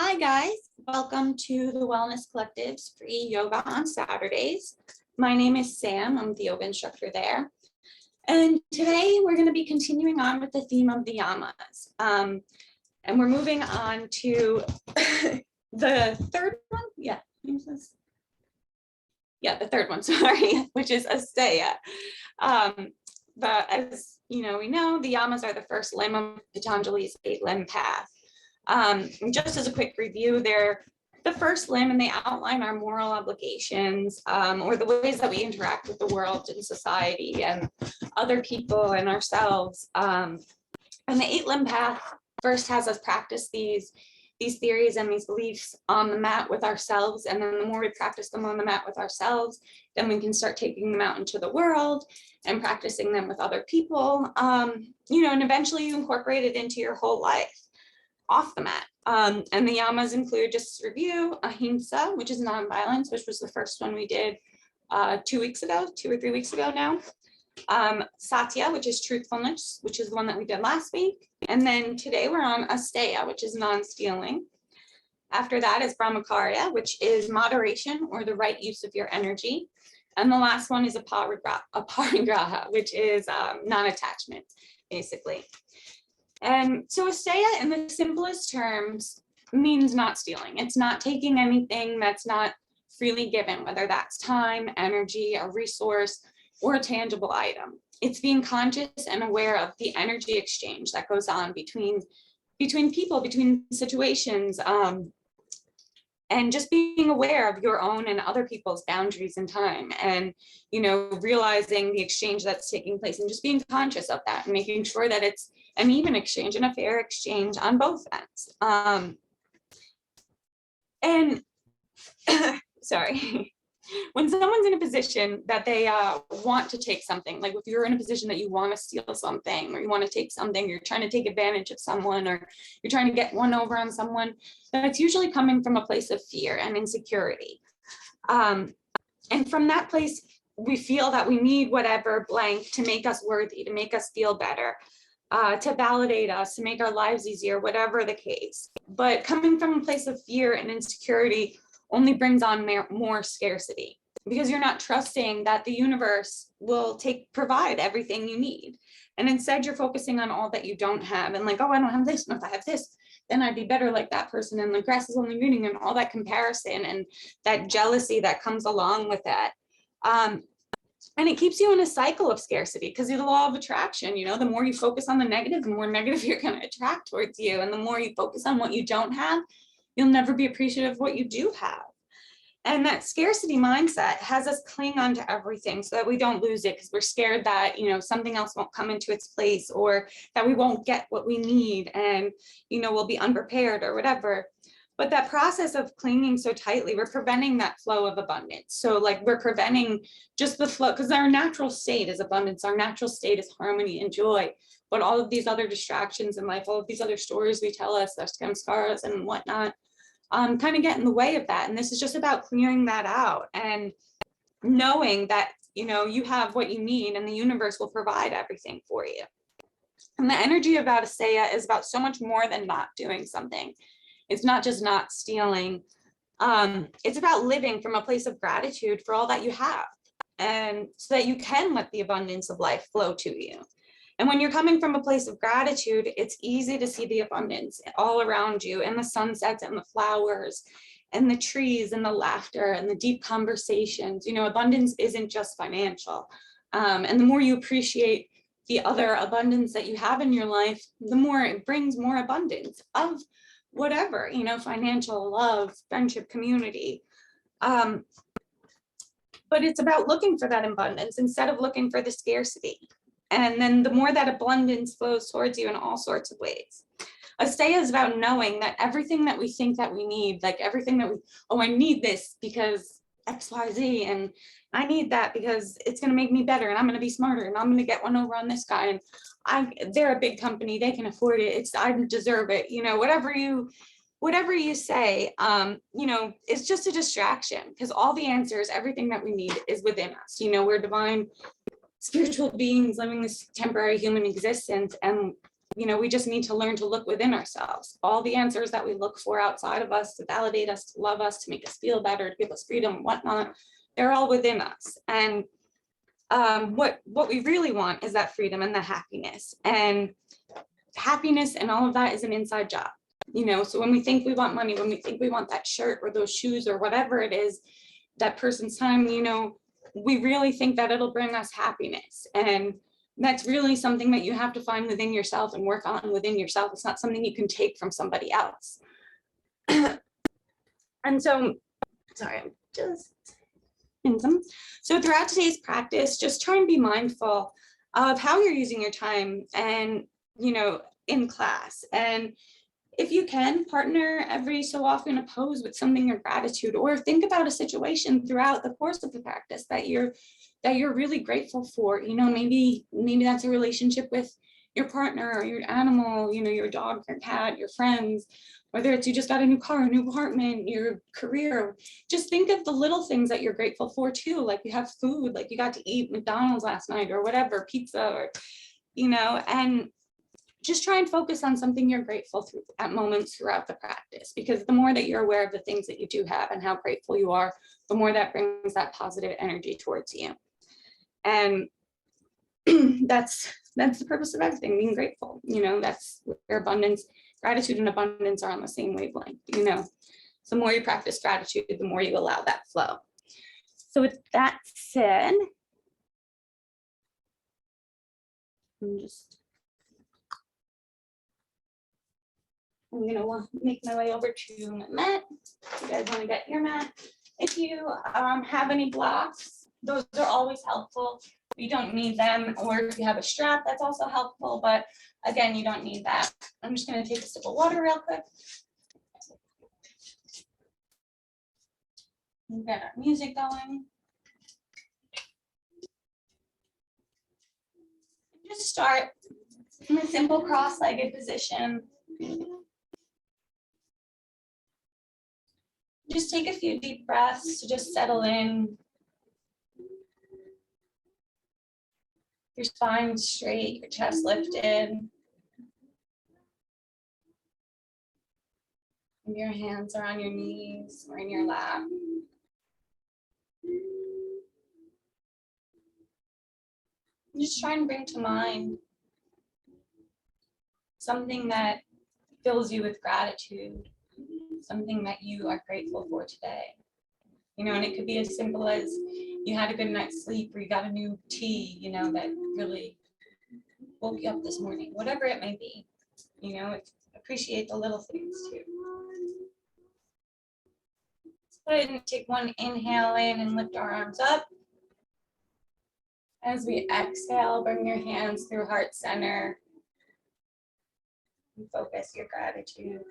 Hi guys, welcome to the Wellness Collective's free yoga on Saturdays. My name is Sam, I'm the yoga instructor there. And today we're going to be continuing on with the theme of the yamas. And we're moving on to the third one. The third one, sorry, which is Asteya. But as we know, the yamas are the first limb of Patanjali's 8-limb path. Just as a quick review, they're the first limb and they outline our moral obligations or the ways that we interact with the world and society and other people and ourselves. And the 8-limb path first has us practice these theories and these beliefs on the mat with ourselves. And then the more we practice them on the mat with ourselves, then we can start taking them out into the world and practicing them with other people, and eventually you incorporate it into your whole life off the mat. And the yamas include, just review, ahimsa, which is nonviolence, which was the first one we did 2 or 3 weeks ago now. Satya, which is truthfulness, which is the one that we did last week. And then today we're on Asteya, which is non-stealing. After that is brahmacharya, which is moderation or the right use of your energy. And the last one is aparigraha, which is non-attachment, basically. And so Asteya, in the simplest terms, means not stealing. It's not taking anything that's not freely given, whether that's time, energy, a resource, or a tangible item. It's being conscious and aware of the energy exchange that goes on between people, between situations, and just being aware of your own and other people's boundaries and time, and realizing the exchange that's taking place and just being conscious of that and making sure that it's an even exchange and a fair exchange on both ends. And sorry, when someone's in a position that they want to take something, like if you're in a position that you want to steal something or you want to take something, you're trying to take advantage of someone or you're trying to get one over on someone, that's usually coming from a place of fear and insecurity. And from that place, we feel that we need whatever blank to make us worthy, to make us feel better, to validate us, to make our lives easier, whatever the case. But coming from a place of fear and insecurity only brings on more scarcity, because you're not trusting that the universe will provide everything you need. And instead you're focusing on all that you don't have and like, oh, I don't have this, and if I have this, then I'd be better like that person, and the grass is only greener, and all that comparison and that jealousy that comes along with that. And it keeps you in a cycle of scarcity, because the law of attraction, the more you focus on the negative, the more negative you're going to attract towards you. And the more you focus on what you don't have, you'll never be appreciative of what you do have. And that scarcity mindset has us cling on to everything so that we don't lose it, because we're scared that, something else won't come into its place, or that we won't get what we need and, we'll be unprepared or whatever. But that process of clinging so tightly, we're preventing that flow of abundance. So like we're preventing just the flow, because our natural state is abundance. Our natural state is harmony and joy. But all of these other distractions in life, all of these other stories we tell us, our samskaras and whatnot, kind of get in the way of that. And this is just about clearing that out and knowing that, you have what you need and the universe will provide everything for you. And the energy about Asteya is about so much more than not doing something. It's not just not stealing. It's about living from a place of gratitude for all that you have, and so that you can let the abundance of life flow to you. And when you're coming from a place of gratitude, it's easy to see the abundance all around you, and the sunsets and the flowers and the trees and the laughter and the deep conversations. Abundance isn't just financial. And the more you appreciate the other abundance that you have in your life, the more it brings more abundance of whatever, financial, love, friendship, community. But it's about looking for that abundance instead of looking for the scarcity. And then the more that abundance flows towards you in all sorts of ways. Asteya is about knowing that everything that we think that we need, like everything that I need this because X, Y, Z, and I need that because it's going to make me better, and I'm going to be smarter, and I'm going to get one over on this guy, and they're a big company, they can afford it, I deserve it, whatever you say, it's just a distraction, because all the answers, everything that we need is within us. We're divine spiritual beings living this temporary human existence, and you know, we just need to learn to look within ourselves. All the answers that we look for outside of us to validate us, to love us, to make us feel better, to give us freedom, whatnot, they're all within us. And what we really want is that freedom and the happiness. And happiness and all of that is an inside job. You know, so when we think we want money, when we think we want that shirt or those shoes or whatever it is, that person's time, you know, we really think that it'll bring us happiness. And that's really something that you have to find within yourself and work on within yourself. It's not something you can take from somebody else. And so, sorry, I'm just in some. So throughout today's practice, just try and be mindful of how you're using your time and, you know, in class. And if you can, partner every so often a pose with something of gratitude, or think about a situation throughout the course of the practice that you're really grateful for. You know, maybe that's a relationship with your partner or your animal, you know, your dog, your cat, your friends, whether it's you just got a new car, a new apartment, your career. Just think of the little things that you're grateful for too, like you have food, like you got to eat McDonald's last night or whatever, pizza, or, you know, and just try and focus on something you're grateful through at moments throughout the practice, because the more that you're aware of the things that you do have and how grateful you are, the more that brings that positive energy towards you. And that's the purpose of everything, being grateful. You know, that's where abundance, gratitude and abundance are on the same wavelength. You know, so the more you practice gratitude, the more you allow that flow. So with that said, I'm gonna make my way over to my mat. You guys want to get your mat. If you have any blocks, those are always helpful. You don't need them, or if you have a strap, that's also helpful. But again, you don't need that. I'm just gonna take a sip of water real quick. We'll get our music going. Just start in a simple cross-legged position. Just take a few deep breaths to just settle in. Your spine straight, your chest lifted. And your hands are on your knees or in your lap. Just try and bring to mind something that fills you with gratitude, something that you are grateful for today. You know, and it could be as simple as you had a good night's sleep, or you got a new tea, you know, that really woke you up this morning, whatever it may be. You know, appreciate the little things too. Let's go ahead and take one inhale in and lift our arms up. As we exhale, bring your hands through heart center and focus your gratitude.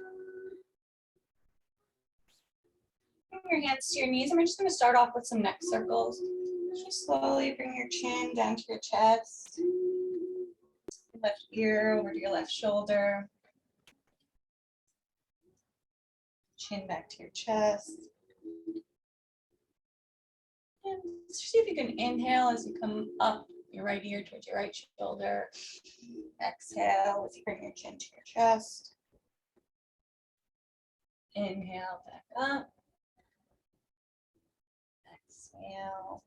Bring your hands to your knees, and we're just going to start off with some neck circles. Just slowly bring your chin down to your chest, your left ear over to your left shoulder, chin back to your chest. And see if you can inhale as you come up your right ear towards your right shoulder. Exhale as you bring your chin to your chest. Inhale back up. Exhale.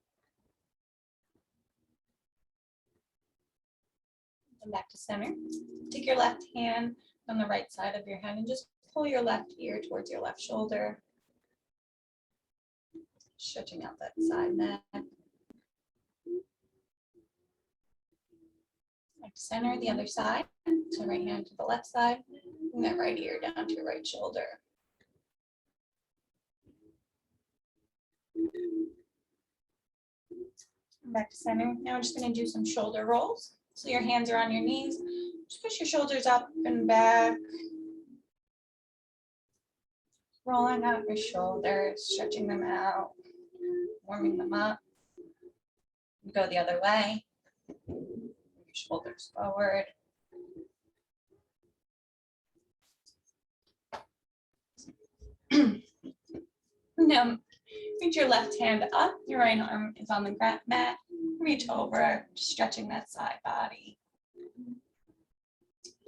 Come back to center. Take your left hand on the right side of your head and just pull your left ear towards your left shoulder. Stretching out that side neck. Back to center, the other side. So right hand to the left side, and that right ear down to your right shoulder. Back to center. Now we're just going to do some shoulder rolls. So your hands are on your knees. Just push your shoulders up and back. Rolling out your shoulders, stretching them out, warming them up. Go the other way. Your shoulders forward. Now, reach your left hand up. Your right arm is on the mat. Reach over, stretching that side body.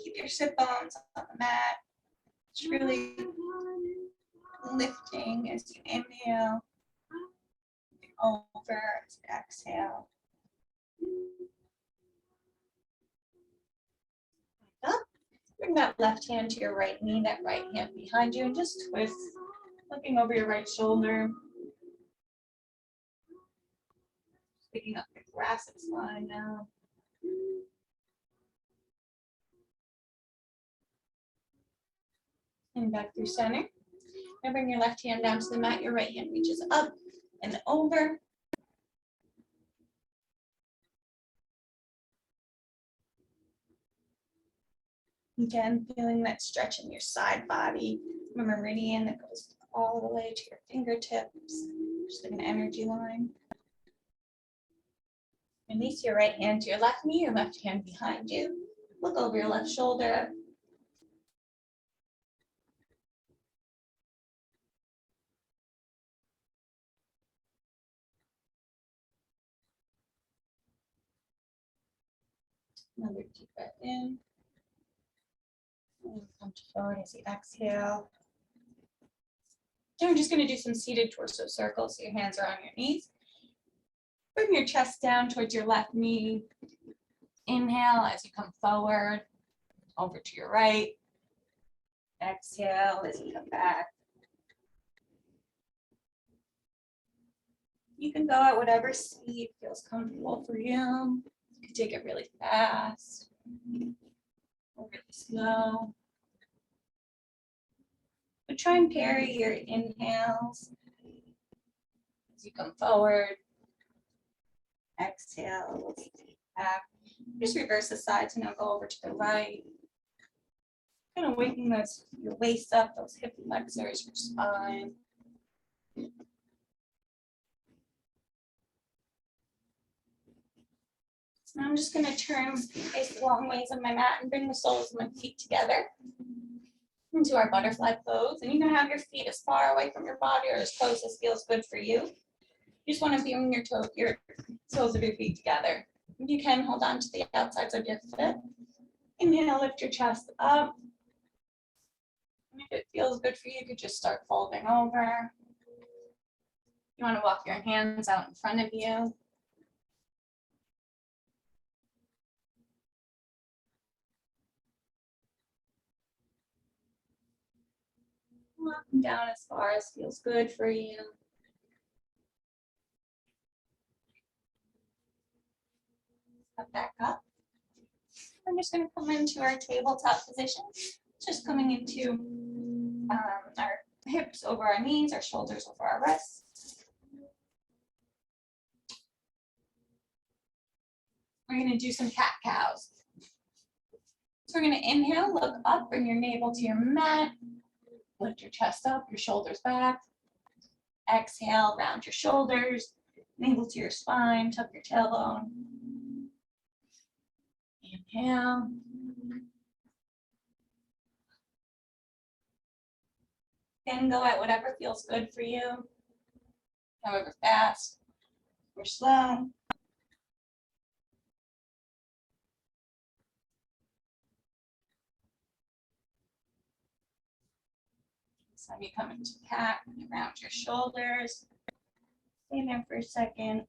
Keep your sit bones on the mat. Just really lifting as you inhale, over as you exhale. Up. Bring that left hand to your right knee, that right hand behind you, and just twist, looking over your right shoulder. Picking up your thoracic spine now. And back through center. Now bring your left hand down to the mat, your right hand reaches up and over. Again, feeling that stretch in your side body, from a meridian that goes all the way to your fingertips, just like an energy line. Release your right hand to your left knee, your left hand behind you. Look over your left shoulder. Another deep breath in. And come to forward as you exhale. And we're just going to do some seated torso circles. So your hands are on your knees. Bring your chest down towards your left knee. Inhale as you come forward, over to your right. Exhale as you come back. You can go at whatever speed feels comfortable for you. You can take it really fast or really slow. But try and parry your inhales as you come forward. Exhale, back. Just reverse the side to now go over to the right. Kind of waking your waist up, those hip flexors, your spine. So now I'm just going to turn face the long ways on my mat and bring the soles of my feet together into our butterfly pose. And you can have your feet as far away from your body or as close as feels good for you. You just want to bring your soles of your feet together. If you can, hold on to the outsides of your foot. Inhale, lift your chest up. And if it feels good for you, you could just start folding over. You want to walk your hands out in front of you. Walking down as far as feels good for you. Come back up. We're just going to come into our tabletop position. Just coming into our hips over our knees, our shoulders over our wrists. We're going to do some cat cows. So we're going to inhale, look up, bring your navel to your mat. Lift your chest up, your shoulders back. Exhale, round your shoulders, navel to your spine, tuck your tailbone. Inhale. Again, go at whatever feels good for you, however fast or slow. So you come into cat, around your shoulders. Stay there for a second.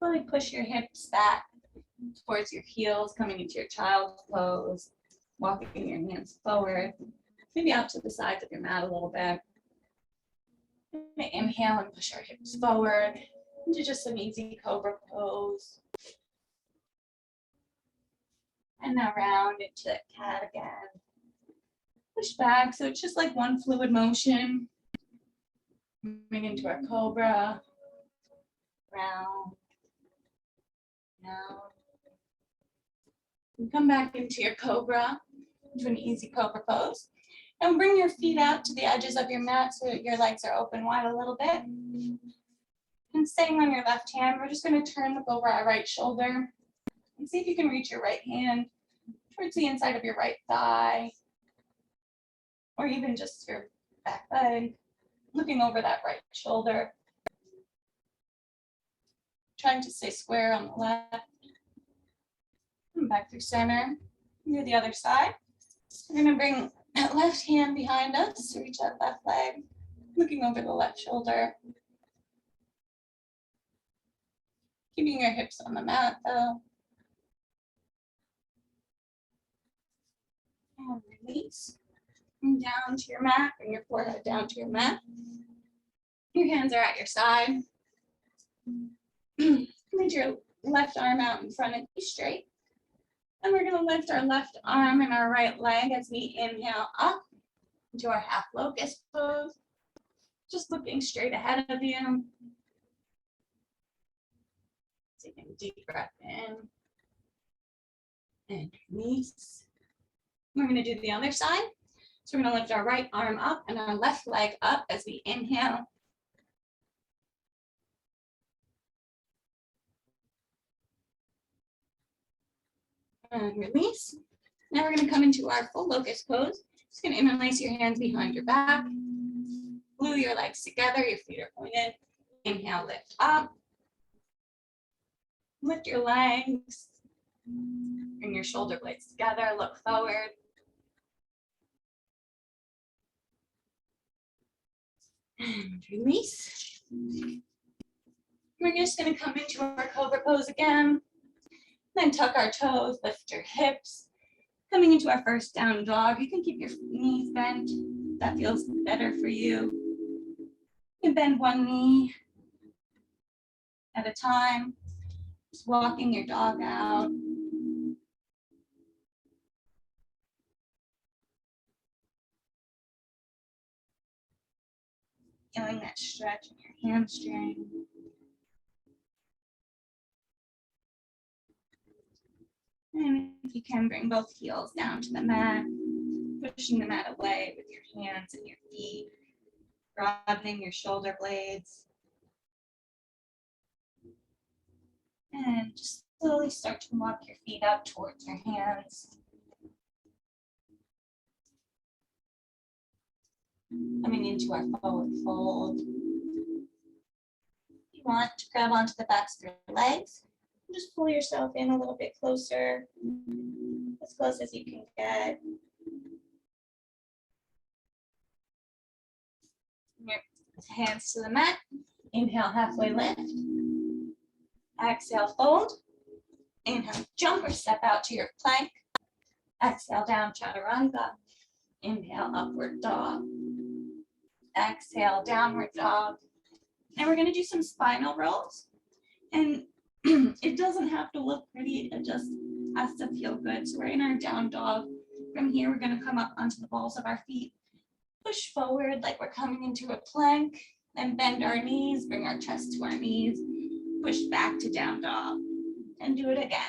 Really push your hips back towards your heels, coming into your child's pose, walking your hands forward, maybe out to the sides of your mat a little bit. Inhale and push our hips forward into just an easy cobra pose. And now round into that cat again. Push back, so it's just like one fluid motion. Moving into our cobra. Round. Down. And come back into your cobra, into an easy cobra pose. And bring your feet out to the edges of your mat so that your legs are open wide a little bit. And staying on your left hand, we're just going to turn over our right shoulder. And see if you can reach your right hand towards the inside of your right thigh. Or even just your back leg, looking over that right shoulder. Trying to stay square on the left. And back through center. Do the other side. We're gonna bring that left hand behind us, reach that left leg, looking over the left shoulder. Keeping your hips on the mat though. And release. And down to your mat, bring your forehead down to your mat. Your hands are at your side. Lift your left arm out in front of you straight. And we're gonna lift our left arm and our right leg as we inhale up into our half locust pose. Just looking straight ahead of you. Taking a deep breath in and release. We're going to do the other side. So we're going to lift our right arm up and our left leg up as we inhale. And release. Now we're going to come into our full locust pose. Just going to interlace your hands behind your back. Glue your legs together, your feet are pointed. Inhale, lift up. Lift your legs. Bring your shoulder blades together, look forward. And release. We're just going to come into our cobra pose again. Then tuck our toes, lift your hips. Coming into our first down dog, you can keep your knees bent. That feels better for you. You can bend one knee at a time. Just walking your dog out. Feeling that stretch in your hamstring. And if you can, bring both heels down to the mat, pushing the mat away with your hands and your feet, broadening your shoulder blades. And just slowly start to walk your feet up towards your hands. Coming into our forward fold. You want to grab onto the backs of your legs. Just pull yourself in a little bit closer, as close as you can get. Your hands to the mat. Inhale, halfway lift. Exhale, fold. Inhale, jump or step out to your plank. Exhale, down, chaturanga. Inhale, upward dog. Exhale, downward dog. And we're going to do some spinal rolls. And it doesn't have to look pretty, it just has to feel good. So we're in our down dog. From here, we're going to come up onto the balls of our feet. Push forward like we're coming into a plank. Then bend our knees, bring our chest to our knees. Push back to down dog. And do it again.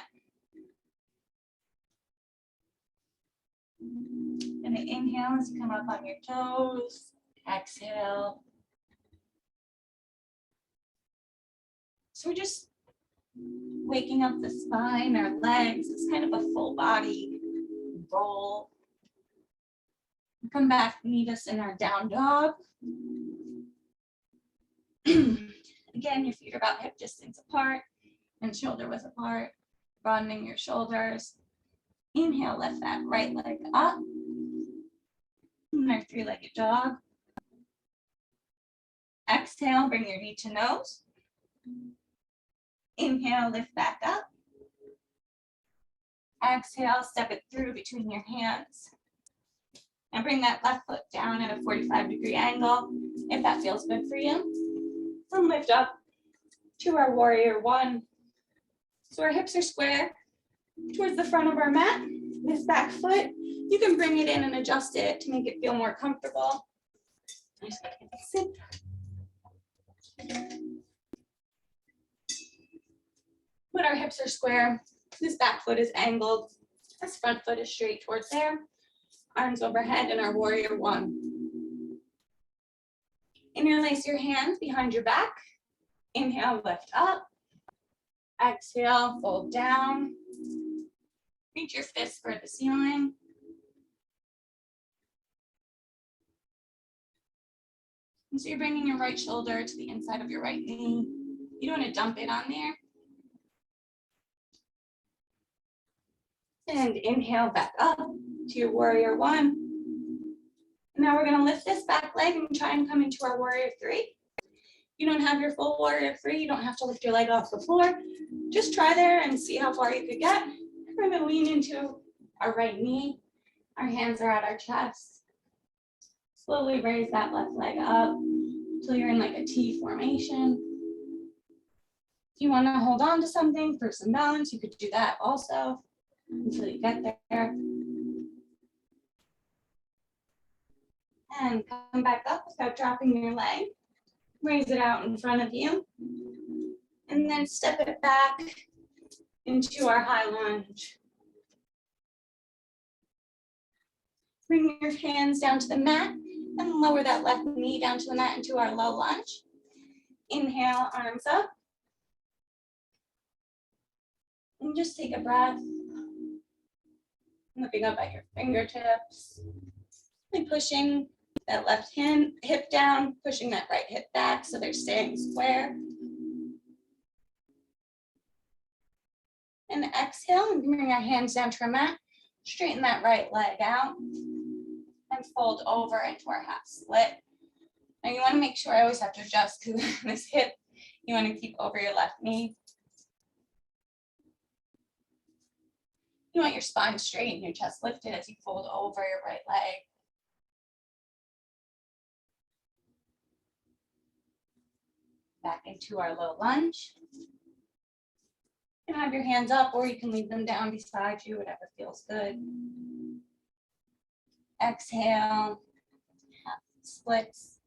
And inhale as you come up on your toes. Exhale. So we're just waking up the spine, our legs. It's kind of a full body roll. Come back, meet us in our down dog. Again, your feet are about hip distance apart and shoulder width apart, broadening your shoulders. Inhale, lift that right leg up. And our three-legged dog. Exhale, bring your knee to nose. Inhale, lift back up. Exhale, step it through between your hands. And bring that left foot down at a 45-degree angle, if that feels good for you. And lift up to our warrior one. So our hips are square towards the front of our mat. This back foot, you can bring it in and adjust it to make it feel more comfortable. Sit. When our hips are square, this back foot is angled. This front foot is straight towards there. Arms overhead in our warrior one. Interlace your hands behind your back. Inhale, lift up. Exhale, fold down. Reach your fists for the ceiling. And so you're bringing your right shoulder to the inside of your right knee. You don't want to dump it on there. And inhale back up to your warrior one. Now we're gonna lift this back leg and try and come into our warrior three. You don't have your full warrior three, you don't have to lift your leg off the floor. Just try there and see how far you could get. We're gonna lean into our right knee. Our hands are at our chest. Slowly raise that left leg up until you're in like a T formation. If you wanna hold on to something for some balance, you could do that also until you get there. And come back up without dropping your leg. Raise it out in front of you. And then step it back into our high lunge. Bring your hands down to the mat and lower that left knee down to the mat into our low lunge. Inhale, arms up. And just take a breath. Looking up at your fingertips. And pushing that left hip down, pushing that right hip back so they're staying square. And exhale, and bring our hands down to our mat. Straighten that right leg out and fold over into our half split. Now you want to make sure, I always have to adjust because this hip, you want to keep over your left knee. You want your spine straight and your chest lifted as you fold over your right leg. Back into our low lunge. You can have your hands up or you can leave them down beside you, whatever feels good. Exhale, half splits.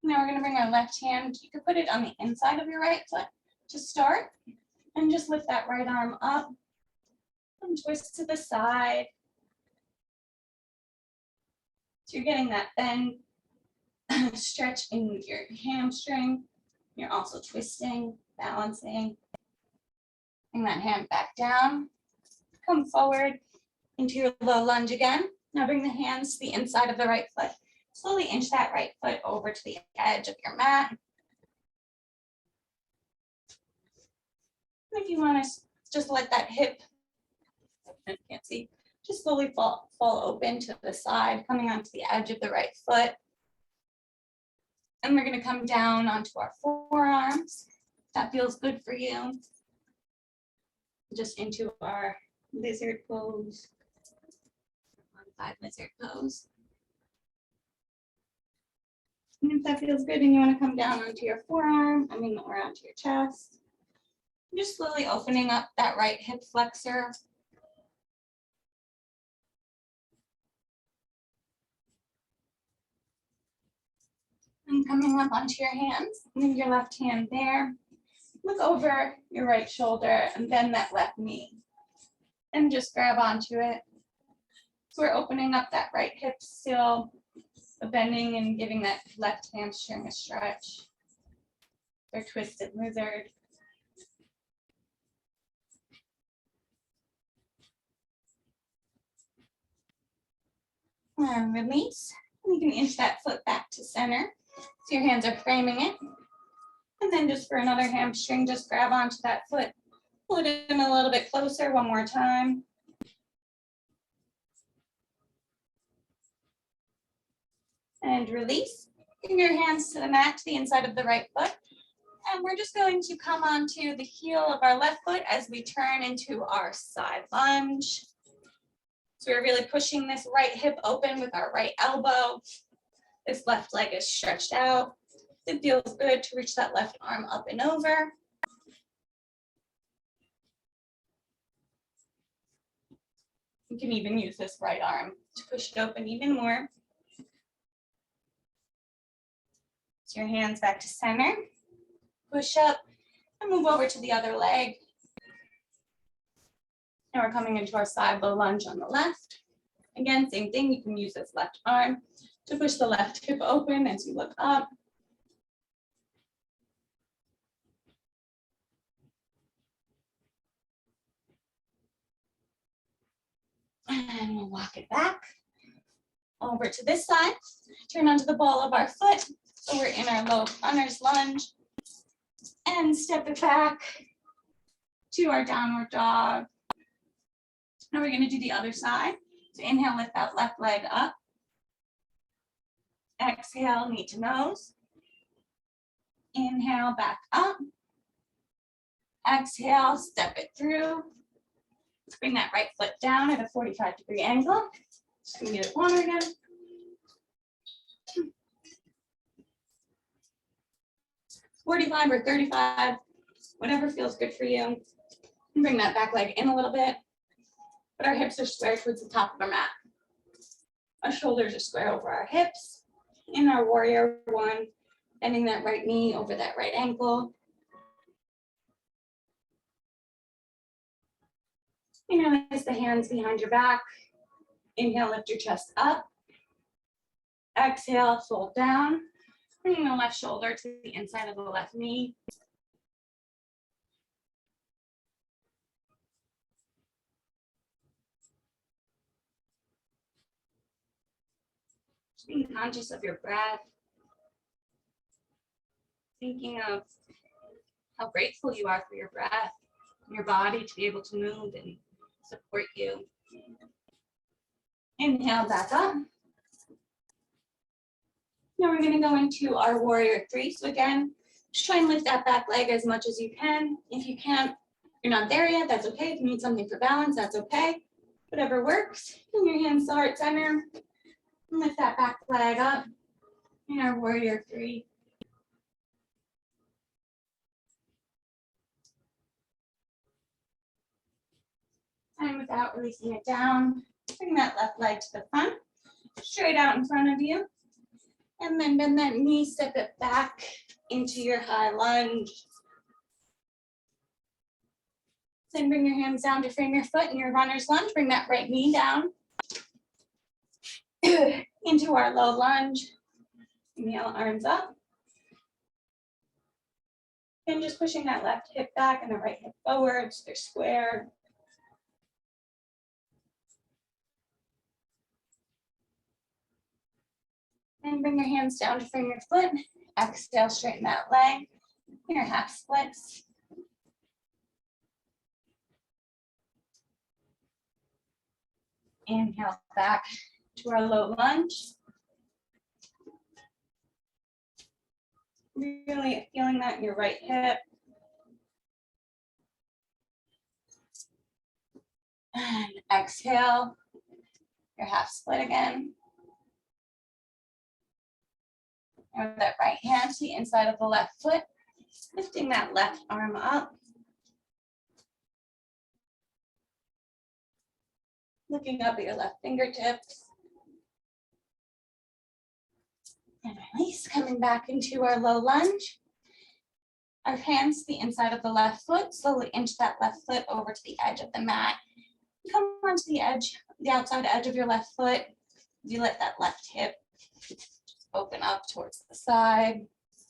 Now we're going to bring our left hand, you can put it on the inside of your right foot to start, and just lift that right arm up and twist to the side. So you're getting that bend, stretch in your hamstring. You're also twisting, balancing. Bring that hand back down. Come forward into your low lunge again. Now bring the hands to the inside of the right foot. Slowly inch that right foot over to the edge of your mat. And if you want to just let that hip, I can't see, just slowly fall open to the side, coming onto the edge of the right foot. And we're going to come down onto our forearms. That feels good for you. Just into our lizard pose, modified lizard pose. And if that feels good and you want to come down onto your forearm, or onto your chest, just slowly opening up that right hip flexor. And coming up onto your hands, leave your left hand there. Look over your right shoulder and bend that left knee. And just grab onto it. So we're opening up that right hip still, bending and giving that left hamstring a stretch. Or twisted lizard. And release. And you can inch that foot back to center. So your hands are framing it. And then just for another hamstring, just grab onto that foot. Pull it in a little bit closer one more time. And release. Bring your hands to the mat, to the inside of the right foot. And we're just going to come onto the heel of our left foot as we turn into our side lunge. So we're really pushing this right hip open with our right elbow. This left leg is stretched out. It feels good to reach that left arm up and over. You can even use this right arm to push it open even more. So your hands back to center. Push up and move over to the other leg. Now we're coming into our side low lunge on the left. Again, same thing, you can use this left arm to push the left hip open as you look up. And we'll walk it back over to this side. Turn onto the ball of our foot. So we're in our low runner's lunge. and step it back to our downward dog. Now we're going to do the other side. So inhale, lift that left leg up. Exhale, knee to nose. Inhale, back up. Exhale, step it through. Bring that right foot down at a 45-degree angle. Just gonna get it one again. Hmm. 45 or 35, whatever feels good for you. And bring that back leg in a little bit. But our hips are square towards the top of our mat. Our shoulders are square over our hips. In our warrior one, bending that right knee over that right ankle. Inhale, place the hands behind your back. Inhale, lift your chest up. Exhale, fold down. Bringing the left shoulder to the inside of the left knee. Just being conscious of your breath. Thinking of how grateful you are for your breath, and your body to be able to move and support you. Inhale, back up. Now we're going to go into our warrior three. So again, just try and lift that back leg as much as you can. If you can't, you're not there yet, that's okay. If you need something for balance, that's okay. Whatever works. Bring your hands to heart center. And lift that back leg up in our warrior three. And without releasing it down, bring that left leg to the front, straight out in front of you. And then bend that knee, step it back into your high lunge. Then bring your hands down to frame your foot in your runner's lunge. Bring that right knee down into our low lunge. Inhale, arms up. And just pushing that left hip back and the right hip forward so they're square. And bring your hands down to frame your foot. Exhale, straighten that leg. Your half splits. Inhale back to our low lunge. Really feeling that in your right hip. And exhale, your half split again. And with that right hand to the inside of the left foot, lifting that left arm up. Looking up at your left fingertips. And release, coming back into our low lunge. Our hands to the inside of the left foot, slowly inch that left foot over to the edge of the mat. Come onto the edge, the outside edge of your left foot. You let that left hip open up towards the side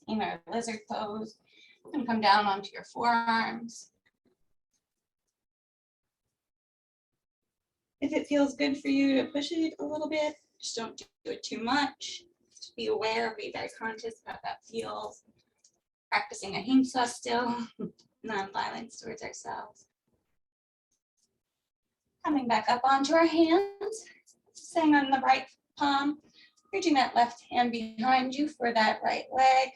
in our lizard pose. And come down onto your forearms. If it feels good for you to push it a little bit, just don't do it too much. Just be aware, be very conscious of how that feels. Practicing ahimsa still, non-violence towards ourselves. Coming back up onto our hands, staying on the right palm, reaching that left hand behind you for that right leg.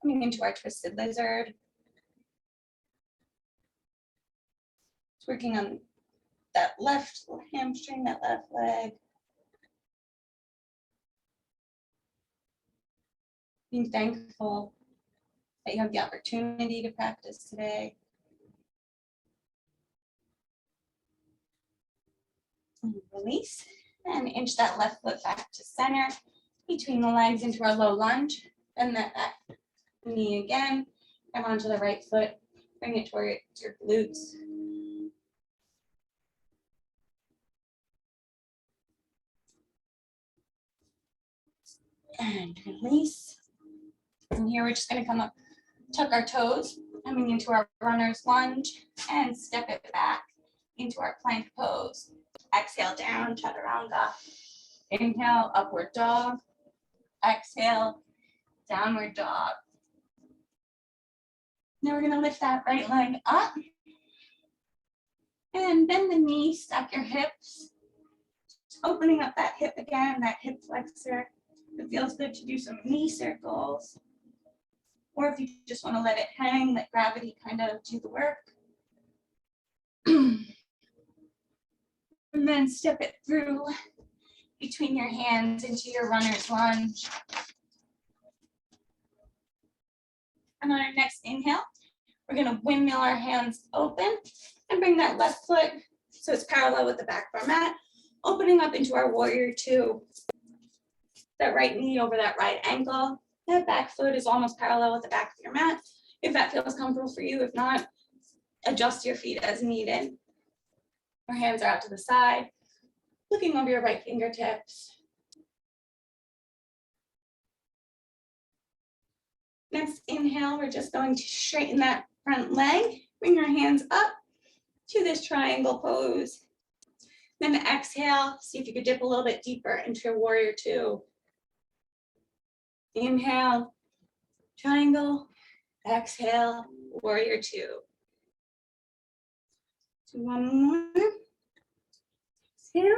Coming into our twisted lizard. Just working on that left hamstring, that left leg. Being thankful that you have the opportunity to practice today. And release, and inch that left foot back to center, between the legs into our low lunge. Bend that back knee again, come onto the right foot, bring it towards your glutes. And release. And here we're just gonna come up, tuck our toes, coming into our runner's lunge, and step it back into our plank pose. Exhale down, chaturanga. Inhale, upward dog. Exhale, downward dog. Now we're gonna lift that right leg up and bend the knee, stack your hips, opening up that hip again, that hip flexor. It feels good to do some knee circles. Or if you just want to let it hang, let gravity kind of do the work. And then step it through between your hands into your runner's lunge. And on our next inhale, we're going to windmill our hands open and bring that left foot so it's parallel with the back of our mat, opening up into our warrior two. That right knee over that right ankle. That back foot is almost parallel with the back of your mat. If that feels comfortable for you, if not, adjust your feet as needed. Our hands are out to the side, looking over your right fingertips. Next inhale, we're just going to straighten that front leg, bring our hands up to this triangle pose. Then exhale, see if you could dip a little bit deeper into your warrior two. Inhale, triangle, exhale, warrior two. So one more, exhale,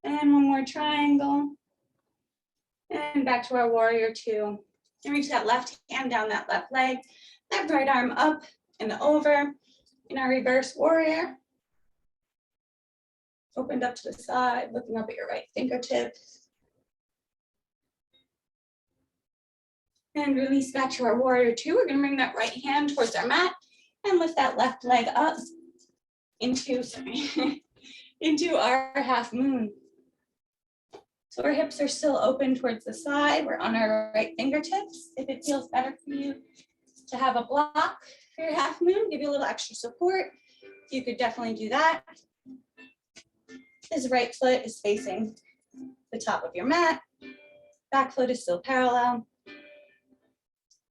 and one more triangle, and back to our warrior two. And reach that left hand down that left leg, that right arm up and over in our reverse warrior. Opened up to the side, looking up at your right fingertips. And release back to our warrior two. We're gonna bring that right hand towards our mat and lift that left leg up into, into our half moon. So our hips are still open towards the side. We're on our right fingertips. If it feels better for you to have a block for your half moon, give you a little extra support, you could definitely do that. This right foot is facing the top of your mat. Back foot is still parallel.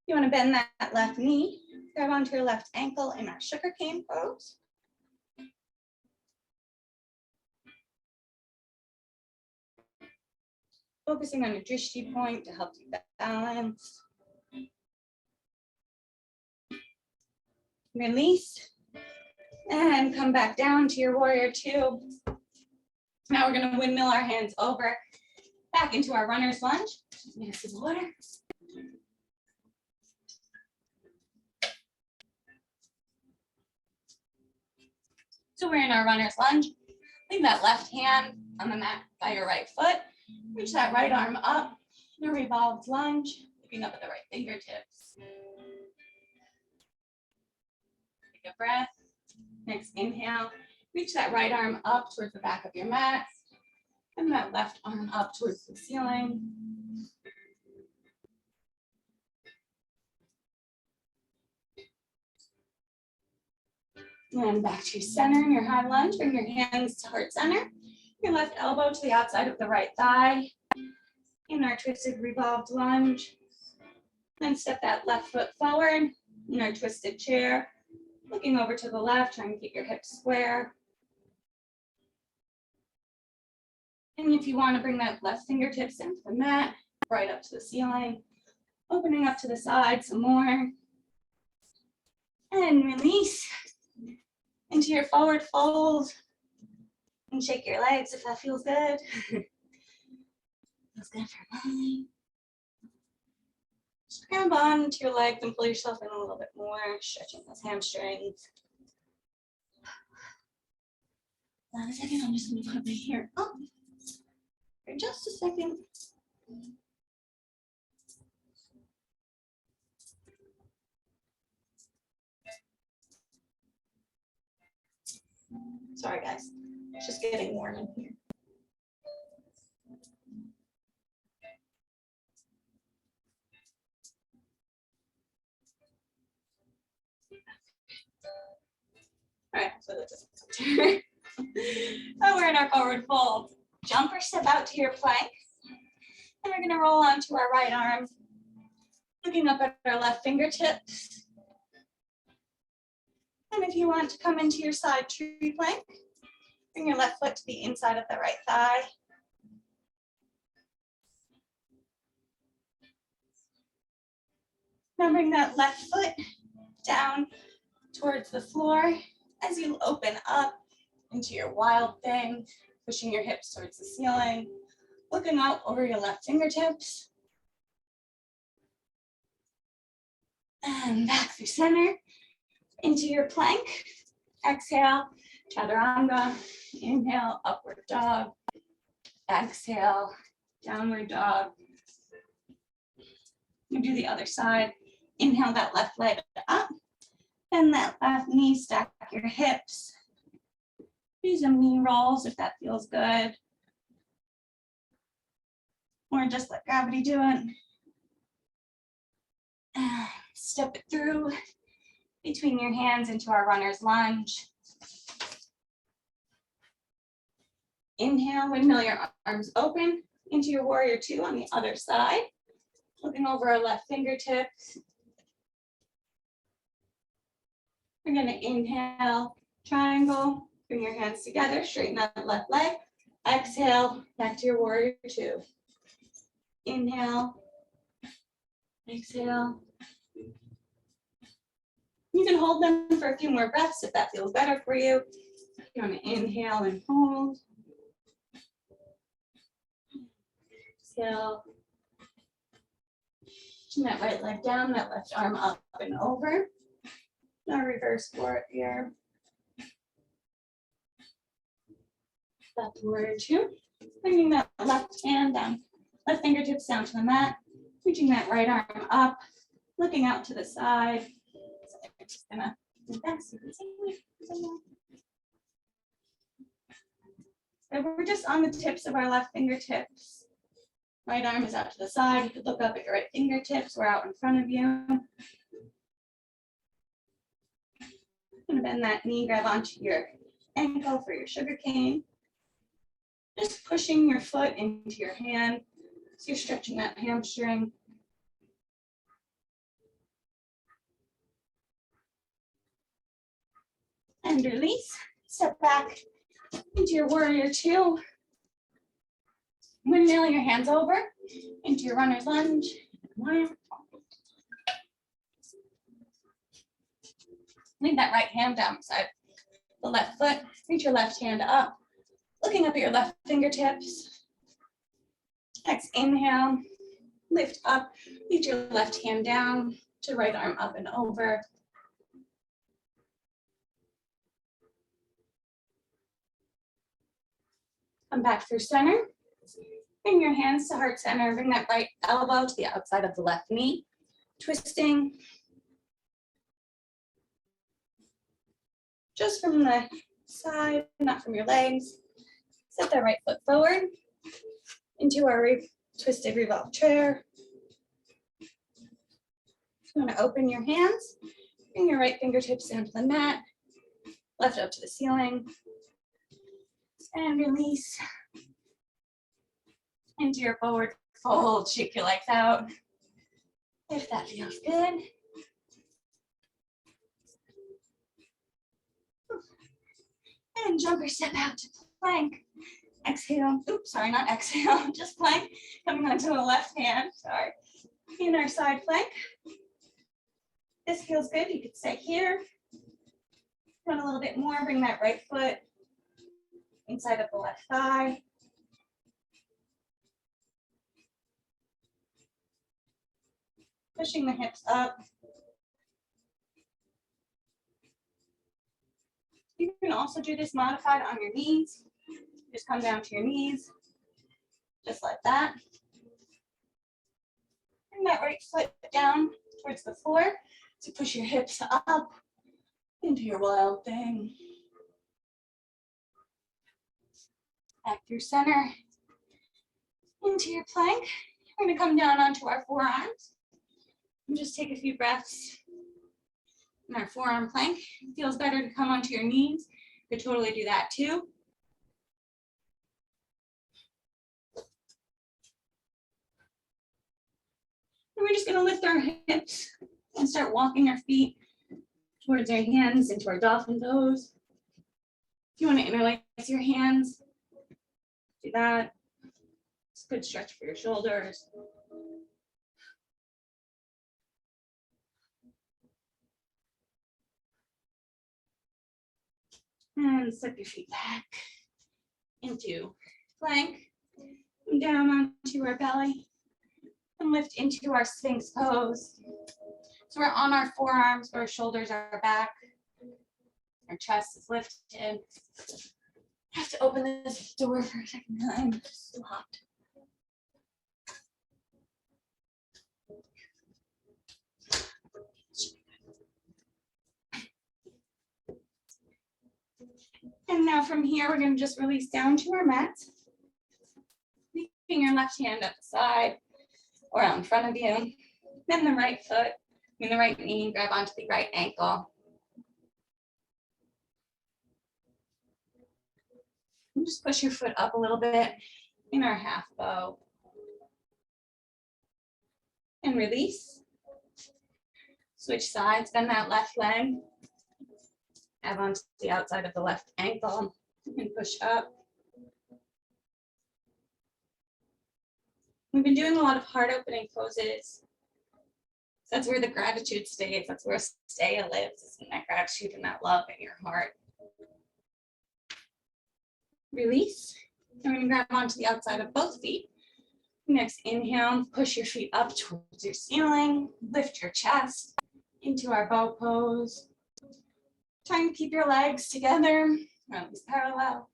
You want to bend that left knee, grab onto your left ankle in our sugarcane pose. Focusing on your drishti point to help you balance. Release and come back down to your warrior two. Now we're going to windmill our hands over back into our runner's lunge. Get a sip of water. So we're in our runner's lunge. Leave that left hand on the mat by your right foot. Reach that right arm up in a revolved lunge, looking up at the right fingertips. Take a breath. Next inhale, reach that right arm up towards the back of your mat, and that left arm up towards the ceiling. And back to center in your high lunge. Bring your hands to heart center. Your left elbow to the outside of the right thigh. In our twisted revolved lunge. Then step that left foot forward in our twisted chair. Looking over to the left, trying to keep your hips square. And if you want to bring that left fingertips into the mat, right up to the ceiling. Opening up to the side some more. And release into your forward fold. And shake your legs if that feels good. Feels good for mine. Just grab on to your legs and pull yourself in a little bit more, stretching those hamstrings. Hold on a second, I'm just going to put my hair up for just a second. Sorry guys, it's just getting warm in here. All right, so that doesn't come Oh, we're in our forward fold. Jump or step out to your plank. And we're gonna roll onto our right arm, looking up at our left fingertips. And if you want to come into your side tree plank, bring your left foot to the inside of the right thigh. Now bring that left foot down towards the floor as you open up into your wild thing, pushing your hips towards the ceiling, looking out over your left fingertips. And back through center into your plank. Exhale, chaturanga. Inhale, upward dog. Exhale, downward dog. You do the other side. Inhale that left leg up. Bend that left knee, stack your hips. Do some knee rolls if that feels good. Or just let gravity do it. And step it through between your hands into our runner's lunge. Inhale, windmill your arms open into your warrior two on the other side. Looking over our left fingertips. We're going to inhale, triangle, bring your hands together, straighten out the left leg. Exhale, back to your warrior two. Inhale, exhale. You can hold them for a few more breaths if that feels better for you. You're going to inhale and hold. Exhale. Pushing that right leg down, that left arm up and over. Now reverse forward here. Back to warrior two. Bringing that left hand down, left fingertips down to the mat. Reaching that right arm up, looking out to the side. So I'm just gonna move back so you can see me. So we're just on the tips of our left fingertips. Right arm is out to the side. You could look up at your right fingertips. We're out in front of you. Gonna bend that knee, grab onto your ankle for your sugar cane. Just pushing your foot into your hand. So you're stretching that hamstring. And release. Step back into your warrior two. Windmill your hands over into your runner's lunge. Leave that right hand down beside the left foot. Reach your left hand up. Looking up at your left fingertips. Inhale, lift up. Reach your left hand down to right arm up and over. Come back through center. Bring your hands to heart center. Bring that right elbow to the outside of the left knee. Twisting. Just from the side, not from your legs. Set that right foot forward into our twisted revolved chair. You want to open your hands. Bring your right fingertips down to the mat. Left up to the ceiling. And release. Into your forward fold. Shake your legs out. If that feels good. And jump or step out to plank. Exhale. Oops, sorry, not exhale. Just plank. Coming onto the left hand. Sorry. In our side plank. This feels good. You could stay here. Run a little bit more. Bring that right foot inside of the left thigh. Pushing the hips up. You can also do this modified on your knees. Just come down to your knees, just like that. Bring that right foot down towards the floor to push your hips up into your wild thing. Back through center, into your plank. We're gonna come down onto our forearms and just take a few breaths in our forearm plank. It feels better to come onto your knees. You could totally do that too. And we're just gonna lift our hips and start walking our feet towards our hands into our dolphin pose. If you want to interlace your hands, do that. It's a good stretch for your shoulders. And slip your feet back into plank, and down onto our belly, and lift into our Sphinx pose. So we're on our forearms, our shoulders are back, our chest is lifted. I have to open this door for a second time. It's so hot. And now from here, we're going to just release down to our mat. Keeping your left hand at the side or out in front of you. Then the right foot, the right knee, grab onto the right ankle. And just push your foot up a little bit in our half bow. And release. Switch sides, bend that left leg. Grab onto the outside of the left ankle and push up. We've been doing a lot of heart opening poses. That's where the gratitude stays. That's where staya lives, is in that gratitude and that love in your heart. Release. And we're going to grab onto the outside of both feet. Next inhale, push your feet up towards your ceiling. Lift your chest into our bow pose. Trying to keep your legs together, or at least parallel.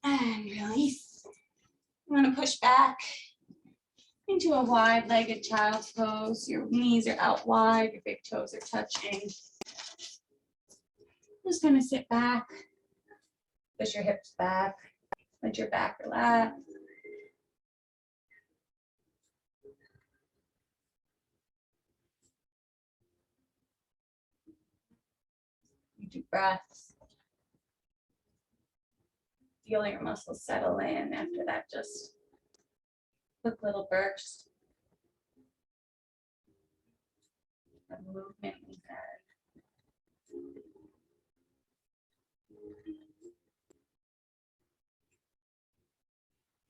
And release. I'm going to push back into a wide-legged child's pose. Your knees are out wide, your big toes are touching. Just going to sit back, push your hips back, let your back relax. Deep breaths. Feel your muscles settle in after that just quick little burst of movement we had.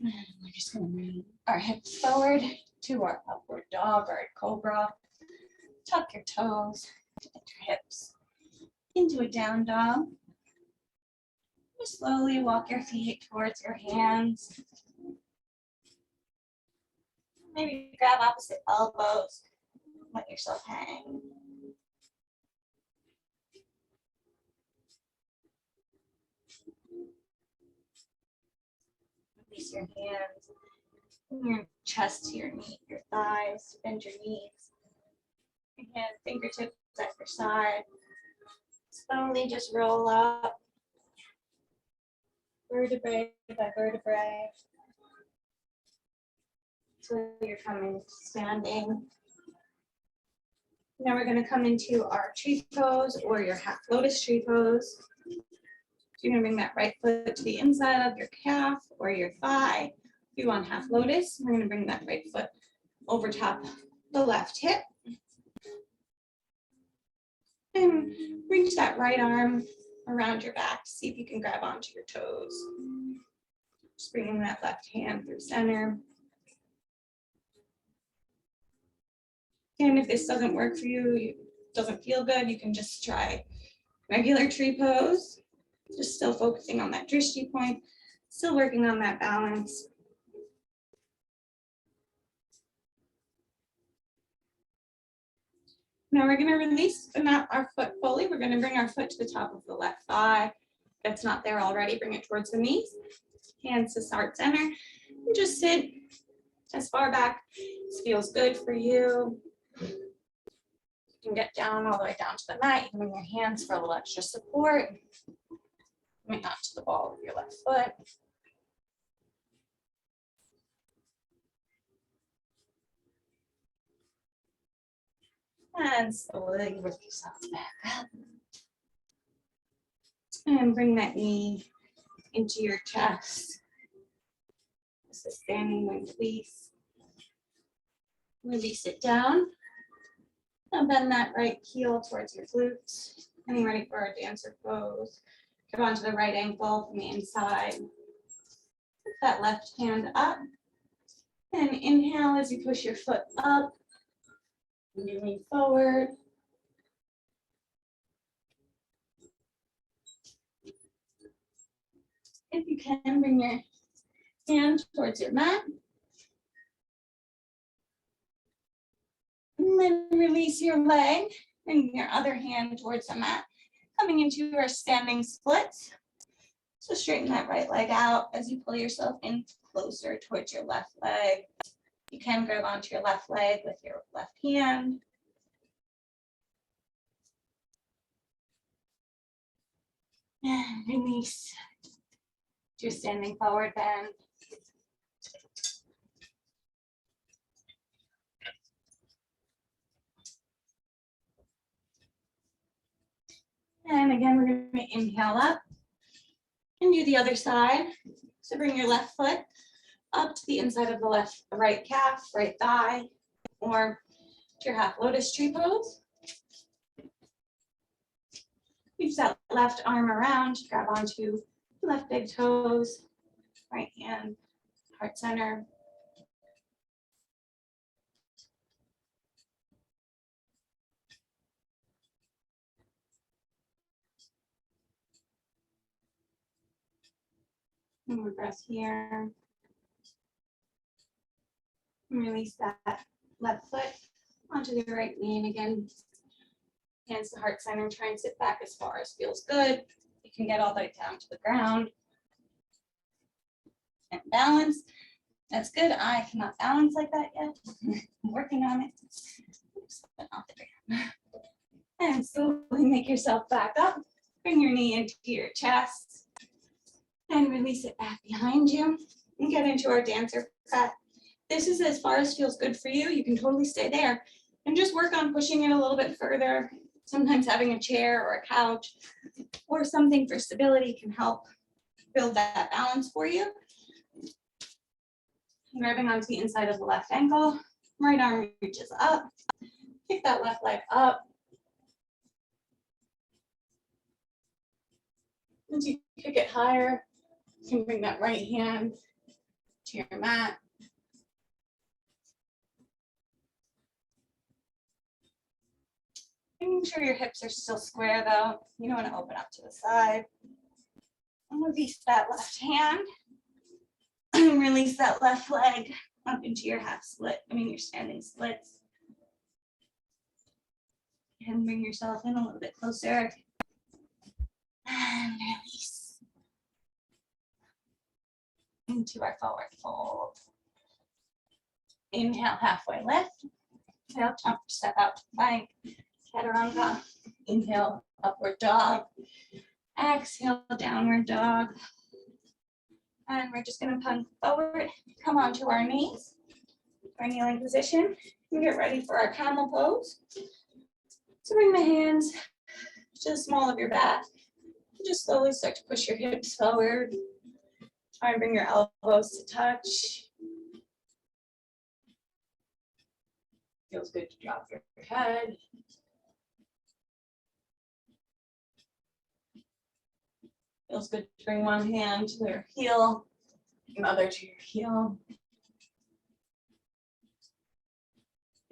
And we're just going to bring our hips forward to our upward dog or cobra. Tuck your toes, lift your hips into a down dog. Just slowly walk your feet towards your hands. Maybe grab opposite elbows. Let yourself hang. Release your hands from your chest to your knee, your thighs, bend your knees. Your hands, fingertips at your side. Slowly just roll up. Vertebrae by vertebrae. So you're coming standing. Now we're going to come into our tree pose or your half lotus tree pose. So you're going to bring that right foot to the inside of your calf or your thigh. If you want half lotus, we're going to bring that right foot over top the left hip. And reach that right arm around your back to see if you can grab onto your toes. Just bringing that left hand through center. And if this doesn't work for you, doesn't feel good, you can just try regular tree pose. Just still focusing on that drishti point, still working on that balance. Now we're going to release, but not our foot fully. We're going to bring our foot to the top of the left thigh. If it's not there already, bring it towards the knees. Hands to heart center. And just sit as far back as feels good for you. You can get down all the way down to the mat. You can bring your hands for a little extra support. Bring out to the ball of your left foot. And slowly lift yourself back up. And bring that knee into your chest. Just a standing wing release. Release it down. Now bend that right heel towards your glutes. Getting ready for our dancer pose. Grab onto the right ankle from the inside. Put that left hand up. And inhale as you push your foot up. And you lean forward. If you can, bring your hand towards your mat. And then release your leg, bring your other hand towards the mat, coming into our standing splits. So straighten that right leg out as you pull yourself in closer towards your left leg. You can grab onto your left leg with your left hand. And release to your standing forward bend. And again, we're going to inhale up and do the other side. So bring your left foot up to the inside of the right calf, right thigh, or to your half lotus tree pose. Reach that left arm around, grab onto left big toes, right hand, heart center. One more breath here. And release that left foot onto the right knee, and again, hands to heart center, try and sit back as far as feels good. You can get all the way down to the ground. And balance. That's good. I cannot balance like that yet. I'm working on it. Oops, but off the ground. And slowly make yourself back up. Bring your knee into your chest. And release it back behind you. And get into our dancer cut. This is as far as feels good for you. You can totally stay there. And just work on pushing it a little bit further. Sometimes having a chair or a couch or something for stability can help build that balance for you. Grabbing onto the inside of the left ankle, right arm reaches up, kick that left leg up. Once you kick it higher, you can bring that right hand to your mat. Making sure your hips are still square though. You don't want to open up to the side. And release that left hand. And release that left leg up into your your standing splits. And bring yourself in a little bit closer. And release. Into our forward fold. Inhale, halfway lift. Exhale, jump, step out to plank. Chaturanga. Inhale, upward dog. Exhale, downward dog. And we're just going to punt forward, come onto our knees, our kneeling position, and get ready for our camel pose. So bring the hands to the small of your back. Just slowly start to push your hips forward. Try and bring your elbows to touch. Feels good to drop your head. Feels good to bring one hand to your heel, another to your heel.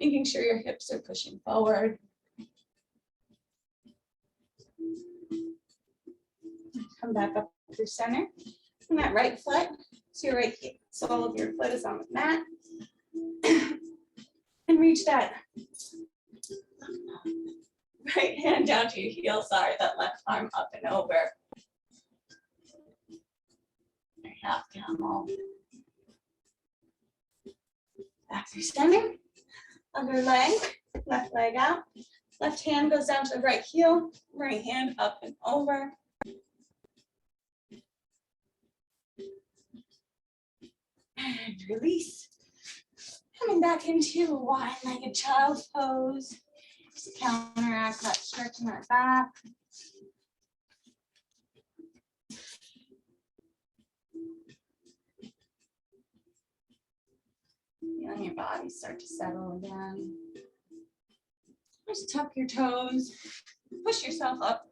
Making sure your hips are pushing forward. Come back up through center. And that right foot, so your right sole of your foot is on the mat. And reach that right hand down to your heel, that left arm up and over. Half camel. Back through center. Other leg, left leg out. Left hand goes down to the right heel. Right hand up and over. And release. Coming back into a wide-legged child's pose. Just counteract that stretch in that back. Feeling your body start to settle again. Just tuck your toes. Push yourself up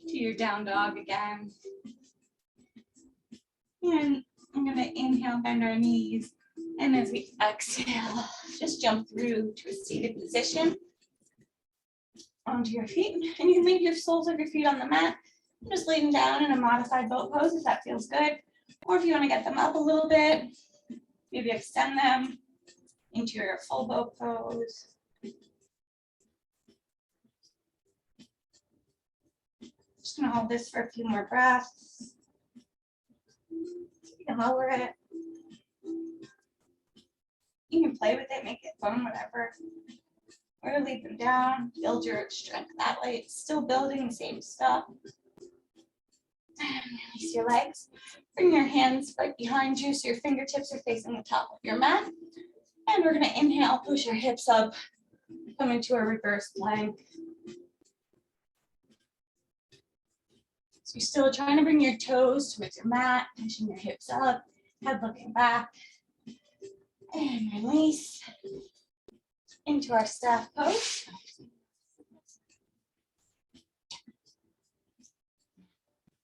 to your down dog again. And I'm going to inhale, bend our knees. And as we exhale, just jump through to a seated position onto your feet. And you can leave your soles of your feet on the mat. Just lay them down in a modified boat pose if that feels good. Or if you want to get them up a little bit, maybe extend them into your full bow pose. Just gonna hold this for a few more breaths. You can lower it. You can play with it, make it fun, whatever. Or leave them down, build your strength that way. It's still building the same stuff. And release your legs. Bring your hands right behind you so your fingertips are facing the top of your mat. And we're gonna inhale, push our hips up, come into a reverse plank. So you're still trying to bring your toes towards your mat, pushing your hips up, head looking back. And release into our staff pose.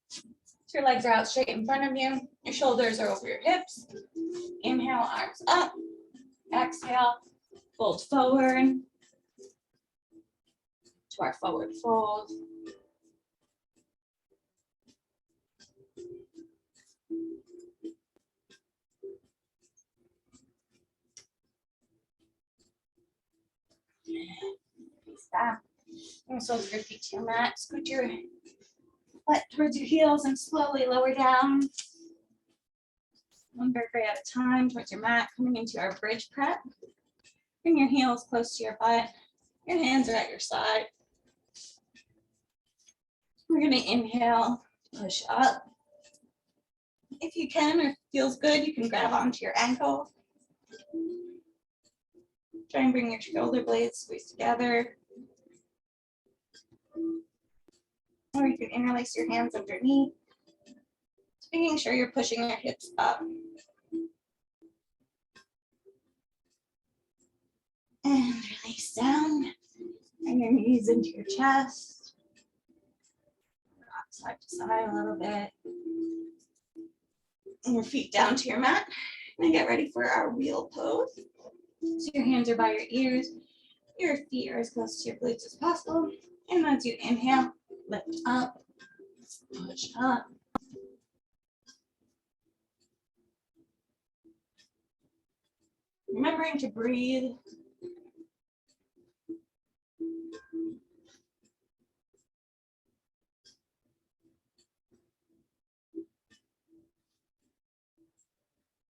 So your legs are out straight in front of you. Your shoulders are over your hips. Inhale, arms up. Exhale, fold forward to our forward fold. Release back. Bring the soles of your feet to your mat. Scoot your butt towards your heels and slowly lower down. One vertebrae at a time towards your mat, coming into our bridge prep. Bring your heels close to your butt. Your hands are at your side. We're going to inhale, push up. If you can or feels good, you can grab onto your ankle. Try and bring your shoulder blades squeeze together. Or you can interlace your hands underneath. Making sure you're pushing your hips up. And release down. Bring your knees into your chest. Rock side to side a little bit. And your feet down to your mat. And get ready for our wheel pose. So your hands are by your ears. Your feet are as close to your glutes as possible. And as you inhale, lift up, push up. Remembering to breathe.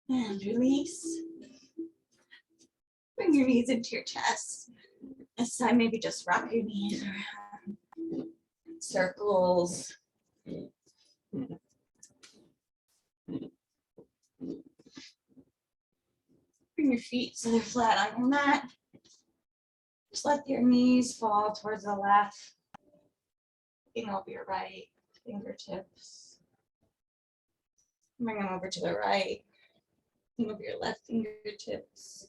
And release. Bring your knees into your chest. This time, maybe just wrap your knees around. Circles. Bring your feet so they're flat on your mat. Just let your knees fall towards the left. Looking over your right fingertips. Bring them over to the right. Looking over your left fingertips.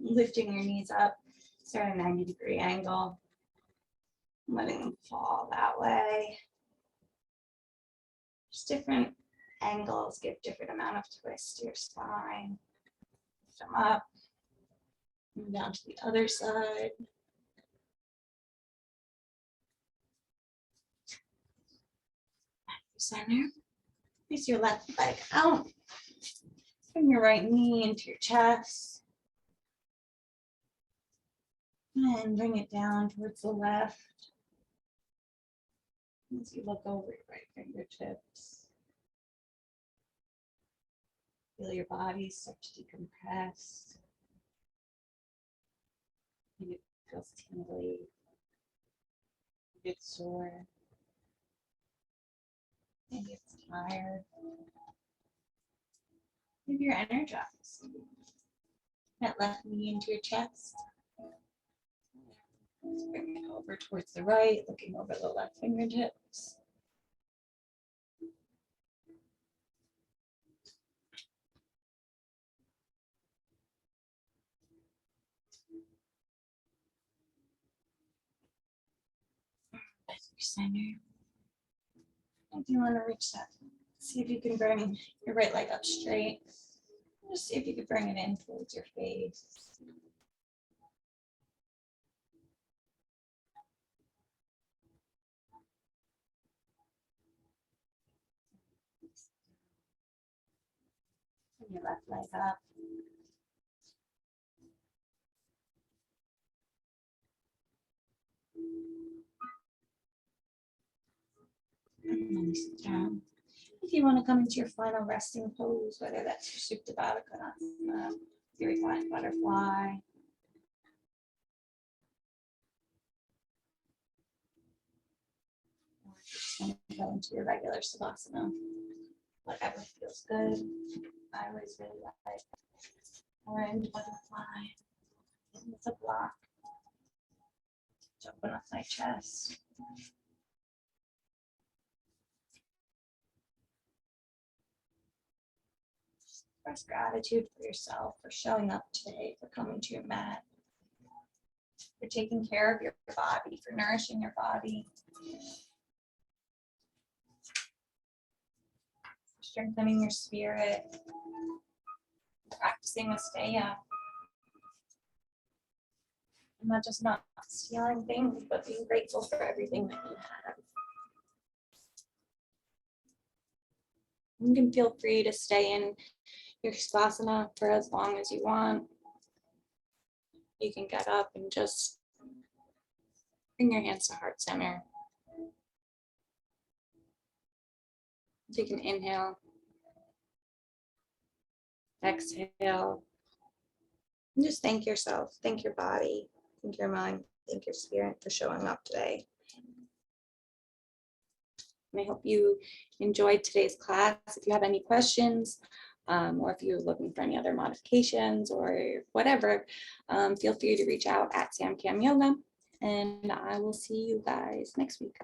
Lifting your knees up, start at a 90-degree angle. Letting them fall that way. Just different angles give different amount of twist to your spine. Lift them up, and down to the other side. Back to center. Place your left leg out. Bring your right knee into your chest. And bring it down towards the left. As you look over your right fingertips. Feel your body start to decompress. Maybe it feels tingly. Maybe it's sore. Maybe it's tired. Maybe you're energized. That left knee into your chest. Bring it over towards the right, looking over the left fingertips. Back to your center. If you want to reach that, see if you can bring your right leg up straight. Just see if you can bring it in towards your face. your left leg up. And then you sit down. If you want to come into your final resting pose, whether that's your Supta Baddha Konasana, your reclined butterfly, or just going to go into your regular Savasana, whatever feels good. I always really like orange butterfly. It's a block to open up my chest. Express gratitude for yourself, for showing up today, for coming to your mat, for taking care of your body, for nourishing your body, for strengthening your spirit, practicing Asteya. And not just not stealing things, but being grateful for everything that you have. You can feel free to stay in your Savasana for as long as you want. You can get up and just bring your hands to heart center. Take an inhale, exhale, and just thank yourself, thank your body, thank your mind, thank your spirit for showing up today. And I hope you enjoyed today's class. If you have any questions, or if you're looking for any other modifications or whatever, feel free to reach out at SamCam Yoga, and I will see you guys next week.